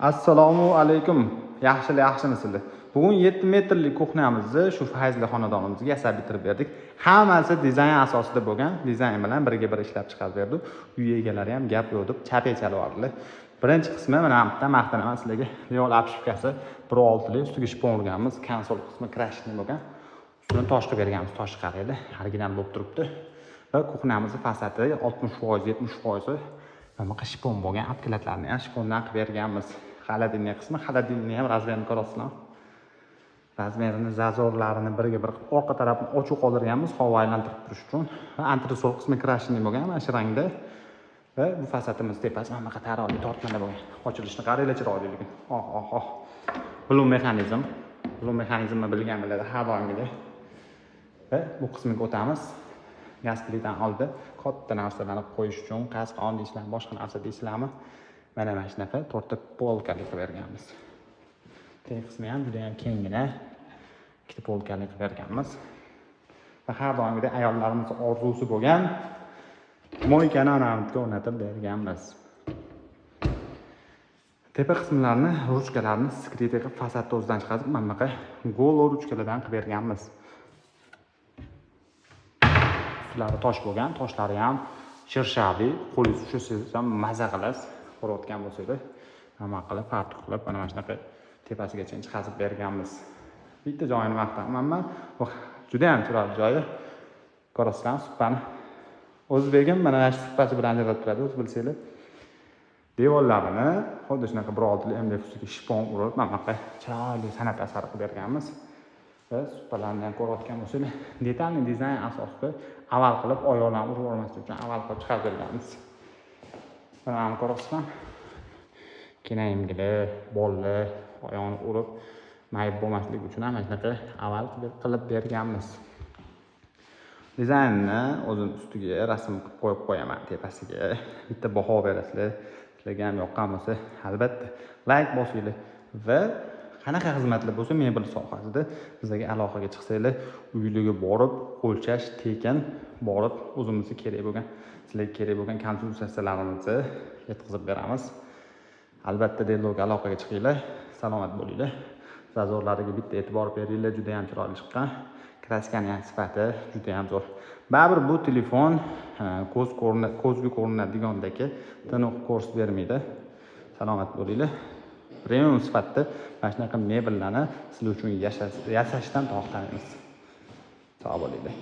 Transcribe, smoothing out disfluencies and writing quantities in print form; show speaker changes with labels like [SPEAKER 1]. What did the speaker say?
[SPEAKER 1] Assalomu alaykum. Yaxshimisizlar? Bugun 7 metrlik kuxnyamizni shu Fayzli xonadonimizga yasab bitirib berdik. Hammasi dizayn asosida bo'lgan, dizayn bilan birga bir ishlab chiqarib berdik. Uy egalari ham gap yo'q deb chape chalyaptilar. Birinchi qismi mana bitta maqtanaman sizlarga. Devor apshifkasi 1.6 lik, ustiga shpon urganmiz. Konsol qismi krashni bo'lgan. Ustini tosh qilib berganmiz, tosh qaraydi. Original bo'lib turibdi. Va kuxnyamizni fasadi 60%, 70% mana shpon bo'lgan, apklatlarni ham shpondan qilib berganmiz. Xaladinniy qismi, xaladinniy ham razmerini ko'rasizlar. Razmerini, zazorlarini birga bir orqa tarafini ochiq qoldirganmiz, havo aylantirib turish uchun. Va antresol qismi krashni bo'lgan, mana shu rangda. Va bu fasadimiz tepasi mana bunaqa taroli tortmada bo'lgan. Ochilishni qaranglar chiroyliligini. Blum mexanizmni bilganlar har doimgidek. Va bu qismiga o'tamiz. Gaz plitani oldi, katta narsalarni qo'yish uchun, qasqon deysizlarmi, boshqa narsa deysizlarmi? Mana shunaqa to'rtta polkali qilib berganmiz. Teng qismi ham juda ham kengina, ikkita polkali qilib berganmiz. Va har doimgidek ayollarimiz orzusi bo'lgan moykani anavitga o'rnatib berganmiz. Tepa qismlarini, ruchkalarni skriti qilib fasadni o'zidan chiqarib, mana bunaqa golo ruchkalardan qilib berganmiz. Ustlari tosh bo'lgan, toshlari ham shirshaviy, qo'lingiz ushsiz ham maza qilasiz. Ko'rayotgan bo'lsangiz, nima qilib, farq qilib, mana shunaqa tepasigacha chiqazib berganmiz. Bitta joyini maqtamanman. Bu juda ham chiroyli joyi. Ko'rasizlar, suppani. O'zbegim mana shu suppasi bilan ajralib turadi, o'z bilsanglar. Devorlarini xuddi shunaqa 1.6 MDF ustiga shpon urib, mana bunaqa chiroyli san'at asari qilib berganmiz. Va suppalarni ham ko'rayotgan bo'lsanglar, detalli dizayn asosida avval qilib oyoqlarni urib olmaslik uchun avval qilib chiqarib berganmiz. Mana ko'rasizlar. Kenayimgili, bolli, oyoqni urib, mayib bo'lmasligi uchun ham shunaqa avval qilib berganmiz. Dizaynni o'zim ustiga rasm qilib qo'yib qo'yaman tepasiga. Bitta baho berasizlar. Sizlarga ham yoqqan bo'lsa, albatta like bosinglar va qanaqa xizmatlar bo'lsa, mebel sohasida bizga aloqaga chiqsanglar, uylarga borib, o'lchash, tekin borib, o'zimizga kerak bo'lgan, sizlarga kerak bo'lgan konsultatsiyalarimizni yetkazib beramiz. Albatta Delloga aloqaga chiqinglar, salomat bo'linglar. Zazorlariga bitta e'tibor beringlar, juda ham chiroyli chiqqan. Kraskaning sifati juda ham zo'r. Baribir bu telefon ko'zga ko'rinadigandagi tiniq ko'rs bermaydi. Salomat bo'linglar. Premium sifatida mana shunaqa mebellarni sizlar uchun yasashdan to'xtamaymiz. Sog' bo'linglar.